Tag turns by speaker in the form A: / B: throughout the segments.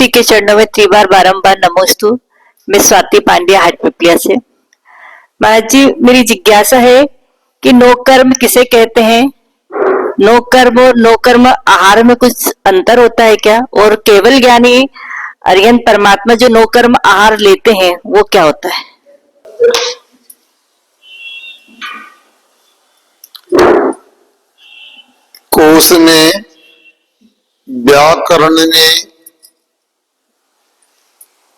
A: के चरणों में त्रिबार बारंबार नमोस्तु। मैं स्वाति पांड्या हाटपिपलिया से। महाराज जी, मेरी जिज्ञासा है कि नो कर्म किसे कहते हैं? नो कर्म और नो कर्म आहार में कुछ अंतर होता है क्या? और केवल ज्ञानी अरिहंत परमात्मा जो नो कर्म आहार लेते हैं वो क्या होता है?
B: कोश में व्याकरण में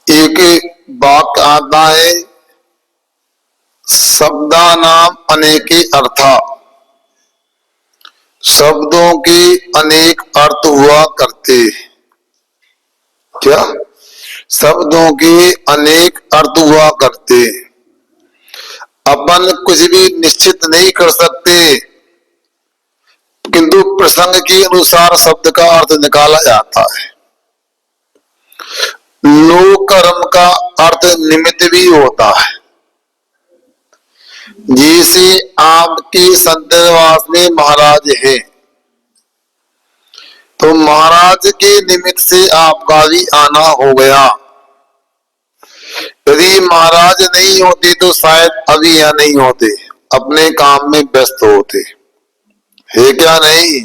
B: एक वाक्य आता है, शब्दानाम अनेके अर्था। शब्दों के अनेक अर्थ हुआ करते। क्या? शब्दों के अनेक अर्थ हुआ करते। अपन कुछ भी निश्चित नहीं कर सकते, किंतु प्रसंग के अनुसार शब्द का अर्थ निकाला जाता है। नो कर्म का अर्थ निमित्त भी होता है। जैसे आपके संतवास में महाराज है, तो महाराज के निमित्त से आपका भी आना हो गया। यदि महाराज नहीं होते तो शायद अभी यहाँ नहीं होते, अपने काम में व्यस्त होते। है क्या नहीं?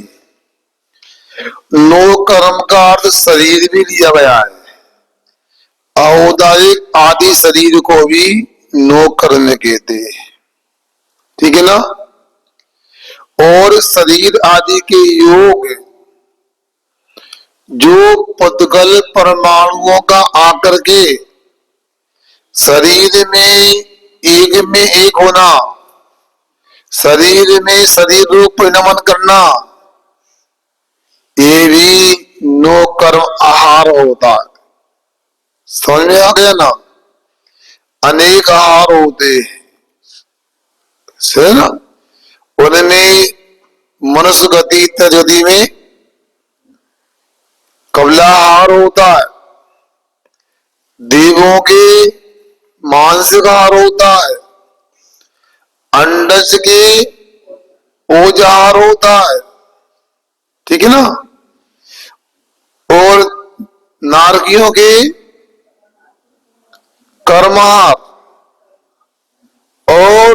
B: नो कर्म का अर्थ शरीर भी लिया गया है। औदारिक आदि शरीर को भी नो कर्म कहते हैं। ठीक है ना? और शरीर आदि के योग जो पुद्गल परमाणुओं का आकर के शरीर में एक होना, शरीर में शरीर रूप परिणमन करना, ये भी नो कर्म आहार होता है। समझ में आ गया ना? अनेक आहार होते हैं ना। उनमें मनुष्य गति तजदी में कबलाहार होता है, देवों के मानसिक आहार होता है, अंडज के ओजहार होता है। ठीक है ना? और नारकियों के कर्महार और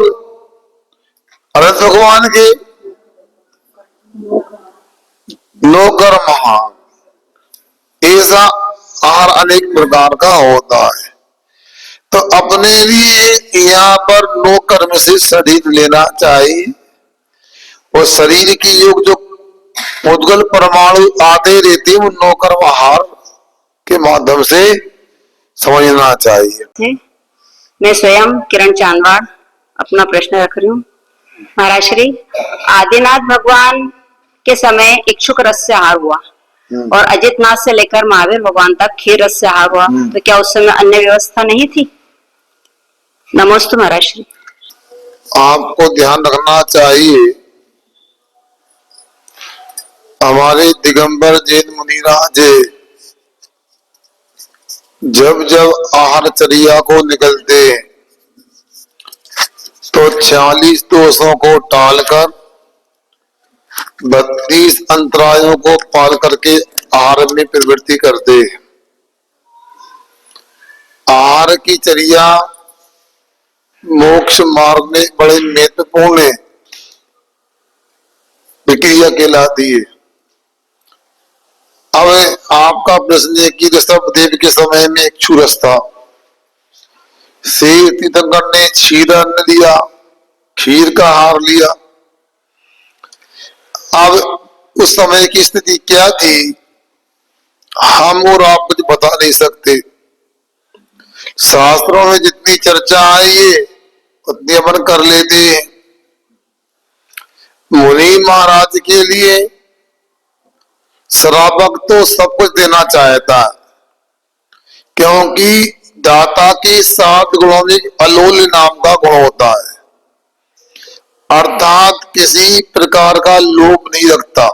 B: अनंत भगवान के नो कर्महार। ऐसा आहार अनेक प्रकार का होता है। तो अपने लिए यहाँ पर नो कर्म से शरीर लेना चाहिए, और शरीर की योग जो उद्गल परमाणु आते रहते हैं, उन नो कर्म आहार के माध्यम से समझना चाहिए।
C: मैं स्वयं किरण चांदवाड़ अपना प्रश्न रख रही हूँ। महाराज श्री, आदिनाथ भगवान के समय इच्छुक रस से आहार हुआ और अजितनाथ से लेकर महावीर भगवान तक खीर रस से आहार हुआ, तो क्या उस समय अन्य व्यवस्था नहीं थी? नमोस्तु महाराज श्री।
B: आपको ध्यान रखना चाहिए, हमारे दिगंबर जैन मुनिराज जब जब आहारचर्या को निकलते तो 46 दोषों को टालकर 32 अंतरायों को पाल करके आहार में प्रवृत्ति करते। आहार की चर्या मोक्ष मार्ग में बड़े महत्वपूर्ण प्रक्रिया कहलाती है। अब आपका प्रश्न है कि ऋषभदेव के समय में एक क्षुरस था, शेर तीर्थंकर ने क्षीरान्न लिया, खीर का आहार लिया। अब उस समय की स्थिति क्या थी, हम और आप कुछ बता नहीं सकते। शास्त्रों में जितनी चर्चा आई है उतनी अपन कर लेते हैं। मुनि महाराज के लिए श्रावक तो सब कुछ देना चाहता है, क्योंकि दाता के 7 गुणों में अलोल नाम का गुण होता है, अर्थात किसी प्रकार का लोभ नहीं रखता।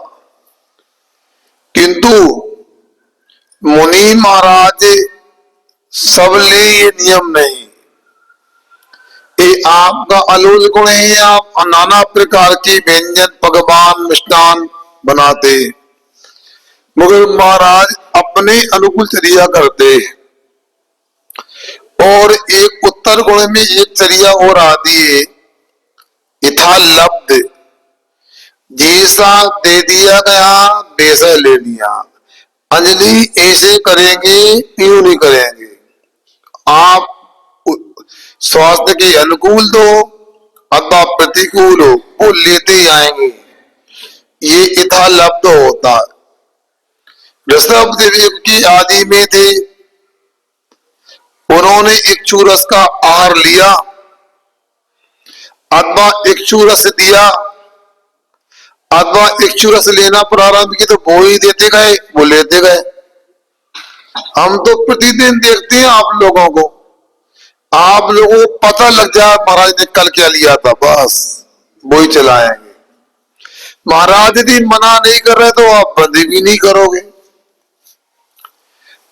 B: किंतु मुनि महाराज सब ले ये नियम नहीं। ये आपका अलोल गुण है, आप नाना प्रकार के व्यंजन पकवान मिष्टान बनाते। मगर महाराज अपने अनुकूल चर्या करते। और एक उत्तर गुण में एक चर्या और आती है, यथा लब्ध, जैसा दे दिया गया वैसा ले लिया। अंजलि ऐसे करेंगे यूं नहीं करेंगे, आप स्वास्थ्य के अनुकूल दो अथवा प्रतिकूल हो वो लेते ही आएंगे, ये यथा लब्ध होता है। ऋषभदेव की आदि में थे, उन्होंने इक्षुरस का आहार लिया अथवा इक्षुरस दिया अथवा इक्षुरस लेना प्रारंभ की तो वो ही देते गए, वो लेते गए। हम तो प्रतिदिन देखते हैं आप लोगों को, आप लोगों को पता लग जाए महाराज ने कल क्या लिया था, बस वो ही चलाएंगे। महाराज यदि मना नहीं कर रहे तो आप बंद भी नहीं करोगे,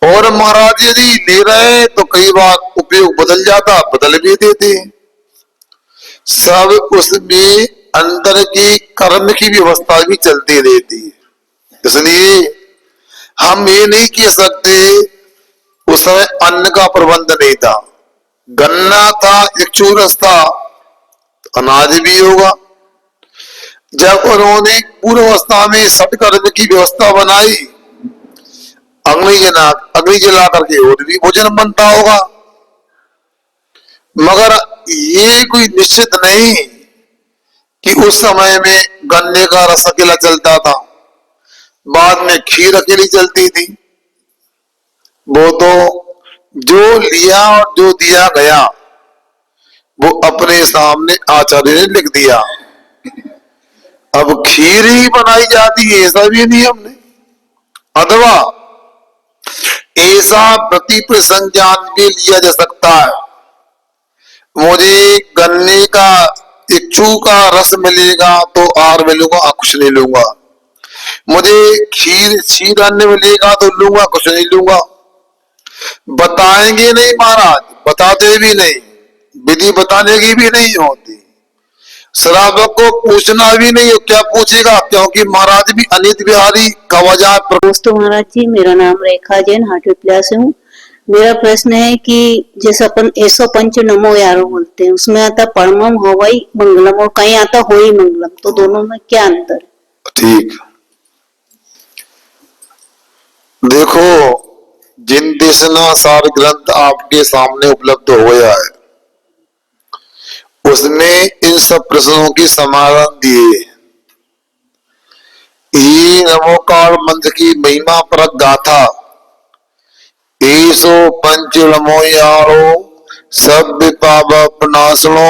B: और महाराज यदि ले रहे हैं तो कई बार उपयोग बदल जाता, बदल भी देते हैं। सब उसमें अंदर की कर्म की व्यवस्था भी चलती रहती है, इसलिए हम ये नहीं कह सकते उस समय अन्न का प्रबंध नहीं था, गन्ना था, इक्षुरस था, अनाज भी होगा। जब उन्होंने पूर्व अवस्था में सट कर्म की व्यवस्था बनाई, अग्नि जला करके और भी भोजन बनता होगा, मगर ये कोई निश्चित नहीं कि उस समय में गन्ने का रस अकेला चलता था, बाद में खीर अकेली चलती थी। वो तो जो लिया और जो दिया गया वो अपने सामने आचार्य ने लिख दिया। अब खीर ही बनाई जाती है ऐसा भी नियम नहीं, अथवा ऐसा प्रतिपद संज्ञान भी लिया जा सकता है, मुझे गन्ने का इक्षु का रस मिलेगा तो आर में लूंगा, कुछ नहीं लूंगा। मुझे क्षीर अन्न मिलेगा तो लूंगा, कुछ नहीं लूंगा। बताएंगे नहीं महाराज, बताते भी नहीं, विधि बताने की भी नहीं होती। श्रावक को पूछना भी नहीं हो, क्या पूछेगा, क्योंकि महाराज भी अनित बिहारी कवजा।
D: दोस्तों महाराज जी, मेरा नाम रेखा जैन हाटविपल्या से हूँ। मेरा प्रश्न है कि जैसे अपन 105 नमो यारो बोलते हैं, उसमें आता परमम होवई मंगलम और कहीं आता होई मंगलम, तो दोनों में क्या अंतर है?
B: ठीक, देखो जिन देशना सार ग्रंथ आपके सामने उपलब्ध हो गया है उसमें इन सब प्रश्नों की समाधान दिए। ये नमोकार मंत्र की महिमा परक गाथा, ईसो पंच नमो यारो सब पापनाशनो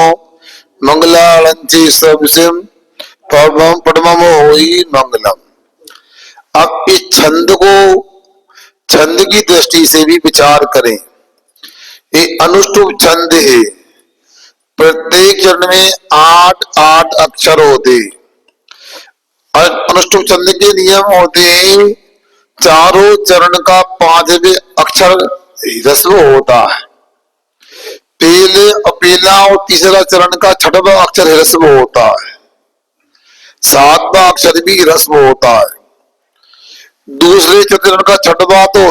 B: मंगलालंची सब सिम पद्मम होई मंगलम। अब इस छंद की दृष्टि से भी विचार करें, ये अनुष्टुप छंद है, प्रत्येक चरण में 8-8 अक्षर होते। अनुष्टुप छंद के नियम होते हैं, चारों चरण का 5वें अक्षर ह्रस्व होता है, पहला और तीसरा चरण का 6वां अक्षर ह्रस्व होता है, 7वां अक्षर भी ह्रस्व होता है। दूसरे चरण का 6वां तो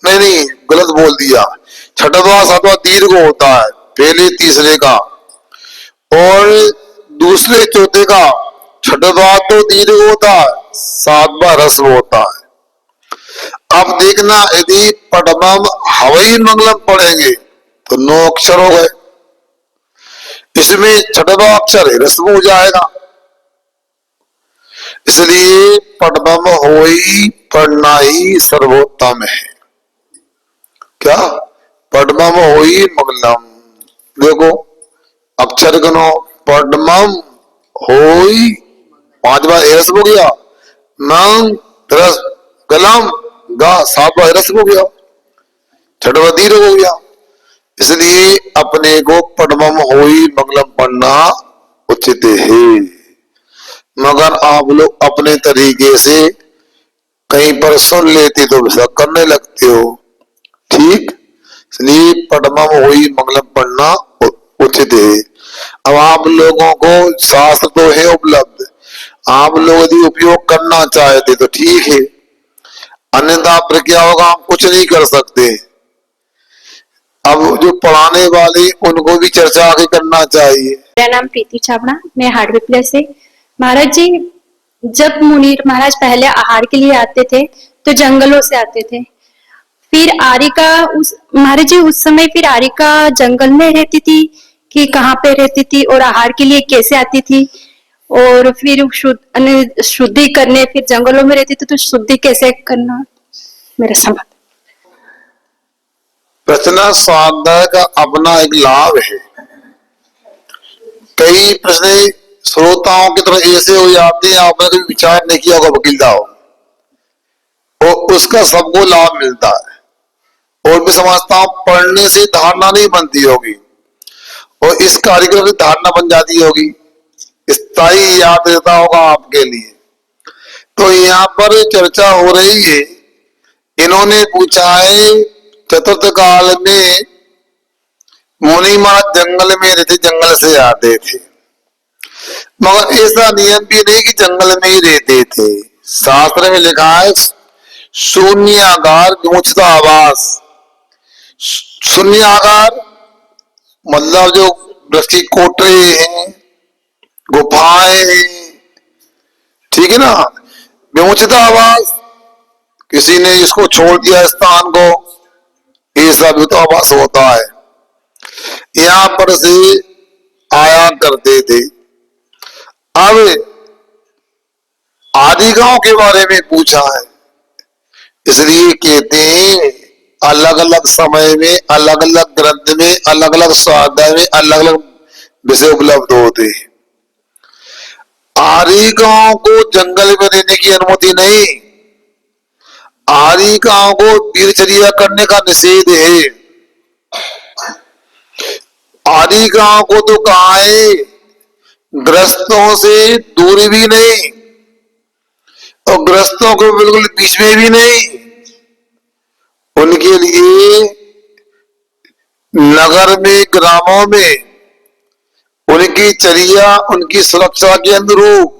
B: नहीं गलत बोल दिया, 6वां 7वां दीर्घ होता है, पहले तीसरे का, और दूसरे चौथे का 6वां तो दीर्घ होता है, 7वां ह्रस्व होता है। अब देखना, यदि पद्मम हवई मंगलम पढ़ेंगे तो 9 अक्षर हो गए, इसमें 6वां अक्षर ह्रस्व हो जाएगा, इसलिए पद्मम होई पढ़ना ही सर्वोत्तम है। क्या? पद्मम होई मंगलम। देखो अक्षर गनो, पद्मम होई 5वां ह्रस्व हो गया, मंग गलम गा 7वां ह्रस्व हो गया, 6वां दीर्घ हो गया, इसलिए अपने को पद्मम होई मंगलम पढ़ना उचित है। मगर आप लोग अपने तरीके से कहीं पर सुन लेते तो वैसा करने लगते हो, ठीक, इसलिए पद्मम होई मंगलम पढ़ना उचित है। अब आप लोगों को शास्त्र तो है उपलब्ध, आप लोग यदि उपयोग करना चाहते तो ठीक है, अन्यथा फिर क्या होगा, हम कुछ नहीं कर सकते। अब जो पढ़ाने वाले उनको भी चर्चा आगे करना चाहिए।
E: मेरा नाम प्रीति छाबड़ा, मैं हार्डवेयर प्लेस से। महाराज जी, जब मुनीर महाराज पहले आहार के लिए आते थे तो जंगलों से आते थे। फिर आरिका उस महाराज जी उस समय फिर आरिका जंगल में रहती थी कि कहाँ पे रहती थी और आहार के लिए कैसे आती थी, और फिर शुद्धि करने फिर जंगलों में रहती थी तो शुद्धि कैसे करना, मेरा सवाल।
B: प्रश्न स्वाध्याय का अपना एक लाभ है। कई प्रश्न श्रोताओं की तरह ऐसे हो जाते हैं, आपने कभी विचार नहीं किया होगा वकीलता हो, और उसका सबको लाभ मिलता है। और मैं समझता हूं पढ़ने से धारणा नहीं बनती होगी, और इस कार्यक्रम की धारणा बन जाती होगी, स्थायी याद रहता होगा आपके लिए। तो यहाँ पर चर्चा हो रही है, इन्होंने पूछा है चतुर्थ काल में मुनि महाराज जंगल में रहते, जंगल से आते थे, मगर ऐसा नियम भी नहीं कि जंगल में ही रहते थे। शास्त्र में लिखा है शून्यागार विमुचता आवास। शून्यागार मतलब जो वृक्ष की कोटरे हैं, गुफाएं हैं, ठीक है ना। विमुचता आवास, किसी ने इसको छोड़ दिया स्थान को, ऐसा भी तो आवास होता है। यहां पर से आया करते थे। अब आदिगांव के बारे में पूछा है, इसलिए कहते हैं अलग अलग समय में, अलग अलग ग्रंथ में, अलग अलग स्वाध्याय में अलग अलग विषय उपलब्ध होते हैं। आदिगांव को जंगल में रहने की अनुमति नहीं, आदिगांव को दिनचर्या करने का निषेध है। आदिगांव को तो कहा है ग्रस्तों से दूर भी नहीं और ग्रस्तों को बिल्कुल बीच में भी नहीं। उनके लिए नगर में, ग्रामों में उनकी चर्या, उनकी सुरक्षा के अनुरूप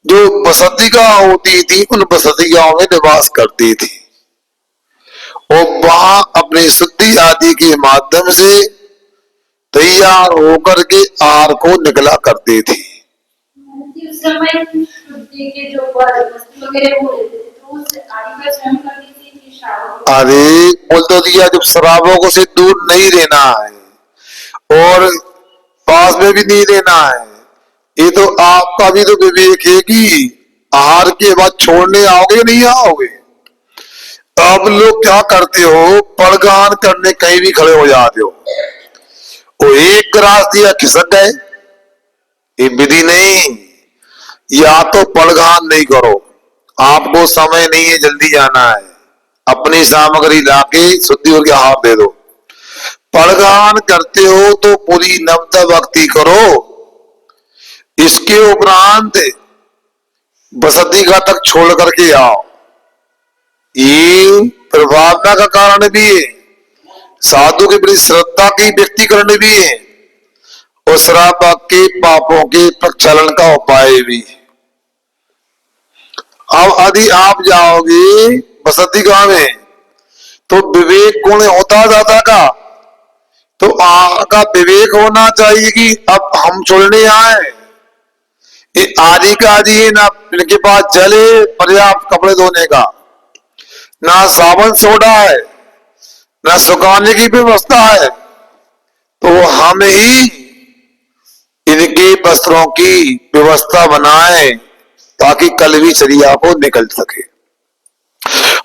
B: जो बसतिका होती थी, उन बसतिकाओं में निवास करती थी और वहां अपनी शुद्धि आदि के माध्यम से तैयार होकर के आहार को निकला करती थी।
E: उस समय शुद्धि के जो वस्तु वगैरह वो लेते थे, तो उस आदि का स्वयं करती थी कि श्रावक।
B: अरे बोल तो दिया, जब शराबों से दूर नहीं रहना है और पास में भी नहीं रहना है, ये तो आपका भी तो विवेक है कि आहार के बाद छोड़ने आओगे नहीं आओगे। अब लोग क्या करते हो, पड़गान करने कहीं भी खड़े हो जाते हो, वो एक गिलास दिया खिसक गए, ये विधि नहीं। या तो पड़गान नहीं करो, आपको समय नहीं है, जल्दी जाना है, अपनी सामग्री लाके शुद्धि होकर आहार दे दो। पड़गान करते हो तो पूरी नवता भक्ति करो, इसके उपरांत बसती का तक छोड़ करके आओ। ये प्रभावना का कारण भी है, साधु के प्रति श्रद्धा की व्यक्तिकरण भी है और शराब के पापों के प्रक्षालन का उपाय भी है। अब यदि आप जाओगे बसती गांव में तो विवेक गुण होता जाता का, तो आपका विवेक होना चाहिए कि अब हम छोड़ने आए। ये आदि का आदि है ना, इनके पास जल है पर्याप्त कपड़े धोने का, ना साबुन सोडा है, ना सुखाने की व्यवस्था है, तो हम ही इनके वस्त्रों की व्यवस्था बनाए ताकि कल भी चर्या को निकल सके।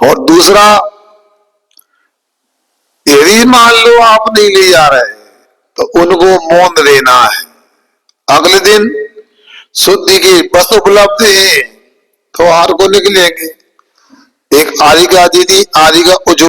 B: और दूसरा, यदि मान लो आप नहीं ले जा रहे तो उनको मौन देना है। अगले दिन शुद्धि की वस्त्र उपलब्ध है तो आहार को निकलेंगे। एक आदि का दीदी, आदि का